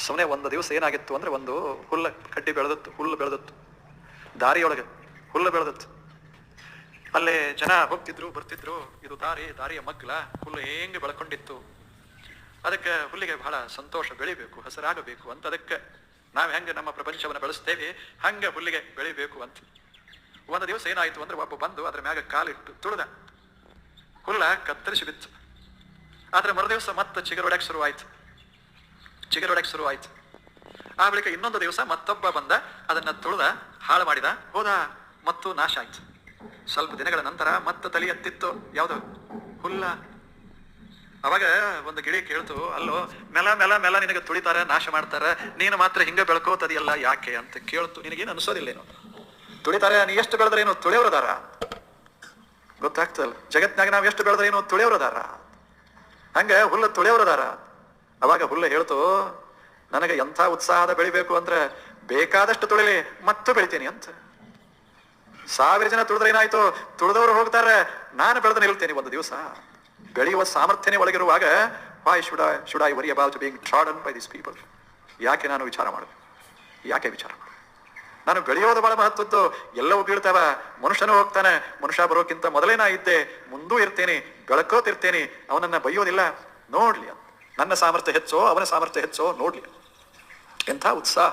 ಸುಮ್ಮನೆ ಒಂದು ದಿವಸ ಏನಾಗಿತ್ತು ಅಂದ್ರೆ ಒಂದು ಹುಲ್ಲ ಕಡ್ಡಿ ಬೆಳೆದತ್ತು, ಹುಲ್ಲು ಬೆಳೆದತ್ತು, ದಾರಿಯೊಳಗೆ ಹುಲ್ಲು ಬೆಳೆದತ್ತು. ಅಲ್ಲೇ ಜನ ಹೋಗ್ತಿದ್ರು ಬರ್ತಿದ್ರು. ಇದು ದಾರಿಯ ಮಗ್ಲ, ಹುಲ್ಲು ಹೆಂಗೆ ಬೆಳ್ಕೊಂಡಿತ್ತು. ಅದಕ್ಕೆ ಹುಲ್ಲಿಗೆ ಬಹಳ ಸಂತೋಷ, ಬೆಳಿಬೇಕು, ಹಸರಾಗಬೇಕು ಅಂತ. ಅದಕ್ಕೆ ನಾವು ಹೆಂಗೆ ನಮ್ಮ ಪ್ರಪಂಚವನ್ನು ಬೆಳೆಸ್ತೇವೆ ಹಂಗೆ ಹುಲ್ಲಿಗೆ ಬೆಳಿಬೇಕು ಅಂತ. ಒಂದು ದಿವಸ ಏನಾಯ್ತು ಅಂದ್ರೆ ಒಬ್ಬ ಬಂದು ಅದ್ರ ಮ್ಯಾಗ ಕಾಲಿಟ್ಟು ತುಳಿದ, ಹುಲ್ಲ ಕತ್ತರಿಸಿ ಬಿತ್ತು. ಆದ್ರೆ ಮರುದಿವಸ ಮತ್ತೆ ಚಿಗುರೊಡಕ್ಕೆ ಶುರುವಾಯ್ತು. ಆ ಬಳಿಕ ಇನ್ನೊಂದು ದಿವಸ ಮತ್ತೊಬ್ಬ ಬಂದ, ಅದನ್ನ ತುಳಿದ, ಹಾಳು ಮಾಡಿದ, ಹೋದ, ಮತ್ತು ನಾಶ ಆಯ್ತು. ಸ್ವಲ್ಪ ದಿನಗಳ ನಂತರ ಮತ್ತೆ ತಲೆ ಎತ್ತಿತ್ತು, ಯಾವುದು? ಹುಲ್ಲ. ಅವಾಗ ಒಂದು ಗಿಳಿ ಕೇಳ್ತು, ಅಲ್ಲೋ ಮೆಲ ಮೆಲ ಮೆಲ ನಿನಗೆ ತುಳಿತಾರ, ನಾಶ ಮಾಡ್ತಾರ, ನೀನು ಮಾತ್ರ ಹಿಂಗೆ ಬೆಳ್ಕೋತದಿಯಲ್ಲ ಯಾಕೆ ಅಂತ ಕೇಳ್ತು. ನಿನಗೇನು ಅನ್ಸೋದಿಲ್ಲೇನು? ತುಳಿತಾರೆ, ನೀ ಎಷ್ಟು ಬೆಳೆದ್ರೇನು ತುಳಿಯೋರದಾರ? ಗೊತ್ತಾಗ್ತದಲ್ಲ, ಜಗತ್ನಾಗ ನಾವು ಎಷ್ಟು ಬೆಳೆದ್ರೇನು ತುಳಿಯೋರದಾರ, ಹಂಗೆ ಹುಲ್ಲು ತುಳಿಯೋರದಾರ. ಅವಾಗ ಹುಲ್ಲು ಹೇಳ್ತು, ನನಗೆ ಎಂಥ ಉತ್ಸಾಹದ ಬೆಳಿಬೇಕು ಅಂದ್ರೆ ಬೇಕಾದಷ್ಟು ತುಳಿಲಿ ಮತ್ತು ಬೆಳಿತೀನಿ ಅಂತ. 1000 ಜನ ತುಳಿದ್ರೆ ಏನಾಯ್ತು, ತುಳಿದವರು ಹೋಗ್ತಾರೆ, ನಾನು ಬೆಳೆದು ನಿಲ್ತೇನೆ ಒಂದು ದಿವಸ. ಬೆಳೆಯುವ ಸಾಮರ್ಥ್ಯನೇ ಒಳಗಿರುವಾಗ why should I worry about being trodden by these people? ಯಾಕೆ ನಾನು ವಿಚಾರ ಮಾಡಬೇಕು? ನಾನು ಬೆಳೆಯೋದು ಬಹಳ ಮಹತ್ವದ್ದು. ಎಲ್ಲವೂ ಬೀಳ್ತಾವ, ಮನುಷ್ಯನು ಹೋಗ್ತಾನೆ. ಮನುಷ್ಯ ಬರೋಕ್ಕಿಂತ ಮೊದಲೇ ನಾ ಇದ್ದೆ, ಮುಂದೂ ಇರ್ತೇನೆ, ಬೆಳಕೋತಿರ್ತೇನೆ. ಅವನನ್ನ ಬೈಯೋದಿಲ್ಲ, ನೋಡ್ಲಿ. ನನ್ನ ಸಾಮರ್ಥ್ಯ ಹೆಚ್ಚೋ ಅವನ ಸಾಮರ್ಥ್ಯ ಹೆಚ್ಚೋ ನೋಡ್ಲಿ. ಎಂಥ ಉತ್ಸಾಹ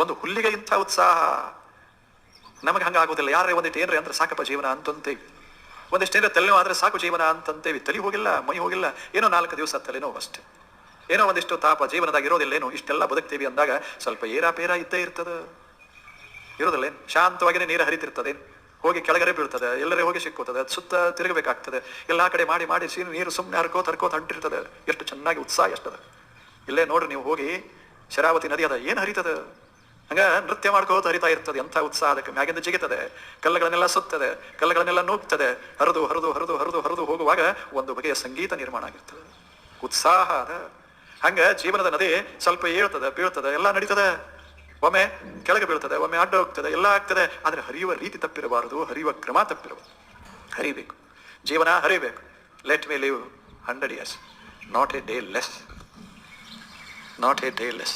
ಒಂದು ಹುಲ್ಲಿಗೆ, ಇಂಥ ಉತ್ಸಾಹ ನಮಗೆ ಹಂಗಾಗೋದಿಲ್ಲ. ಯಾರೇ ಒಂದಿಟ್ಟು ಏನ್ರಿ ಅಂದ್ರೆ ಸಾಕಪ್ಪ ಜೀವನ ಅಂತಂತೇವಿ, ಒಂದಿಷ್ಟೇನ್ರ ತಲೆನೋ ಆದ್ರೆ ಸಾಕು ಜೀವನ ಅಂತಂತೇವಿ. ತಲೆ ಹೋಗಿಲ್ಲ, ಮೈ ಹೋಗಿಲ್ಲ, ಏನೋ 4 ದಿವಸ ತಲೆನೋ ಅಷ್ಟೇ, ಏನೋ ಒಂದಿಷ್ಟು ತಾಪ ಜೀವನದಾಗ ಇರೋದಿಲ್ಲೇನೋ. ಇಷ್ಟೆಲ್ಲ ಬದುಕ್ತೀವಿ ಅಂದಾಗ ಸ್ವಲ್ಪ ಏರಾಪೇರ ಇದ್ದೇ ಇರೋದಿಲ್ಲೇನು? ಶಾಂತವಾಗಿನೇ ನೀರು ಹರಿತಿರ್ತದೇನು? ಹೋಗಿ ಕೆಳಗರೆ ಬೀಳ್ತದೆ, ಎಲ್ಲರೇ ಹೋಗಿ ಸಿಕ್ಕೋತದೆ, ಸುತ್ತ ತಿರುಗಬೇಕಾಗ್ತದೆ. ಎಲ್ಲಾ ಕಡೆ ಮಾಡಿ ನೀರು ಸುಮ್ಮನೆ ಹರ್ಕೋತ ಅಂಟಿರ್ತದೆ. ಎಷ್ಟು ಚೆನ್ನಾಗಿ ಉತ್ಸಾಹ ಎಷ್ಟದ. ಇಲ್ಲೇ ನೋಡ್ರಿ ನೀವು ಹೋಗಿ, ಶರಾವತಿ ನದಿ ಅದ, ಏನು ಹರಿತದೆ, ಹಂಗ ನೃತ್ಯ ಮಾಡ್ಕೋತ ಹರಿತಾ ಇರ್ತದೆ. ಎಂಥ ಉತ್ಸಾಹ! ಅದಕ್ಕೆ ಮ್ಯಾಗಿಂದ ಜಿಗಿತದೆ, ಕಲ್ಲುಗಳನ್ನೆಲ್ಲ ಸುತ್ತದೆ, ಕಲ್ಲುಗಳನ್ನೆಲ್ಲ ನೂಗ್ತದೆ. ಹರಿದು ಹೋಗುವಾಗ ಒಂದು ಬಗೆಯ ಸಂಗೀತ ನಿರ್ಮಾಣ ಆಗಿರ್ತದೆ, ಉತ್ಸಾಹ ಅದ. ಹಂಗ ಜೀವನದ ನದಿ ಸ್ವಲ್ಪ ಏಳ್ತದೆ, ಬೀಳ್ತದೆ, ಎಲ್ಲ ನಡೀತದೆ. ಒಮ್ಮೆ ಕೆಳಗೆ ಬೀಳ್ತದೆ, ಒಮ್ಮೆ ಅಡ್ಡ ಹೋಗ್ತದೆ, ಎಲ್ಲ ಆಗ್ತದೆ. ಆದ್ರೆ ಹರಿಯುವ ರೀತಿ ತಪ್ಪಿರಬಾರದು, ಹರಿಯುವ ಕ್ರಮ ತಪ್ಪಿರಬಾರದು. ಹರಿಬೇಕು, ಜೀವನ ಹರಿಬೇಕು. Let me live 100 years, not a day less.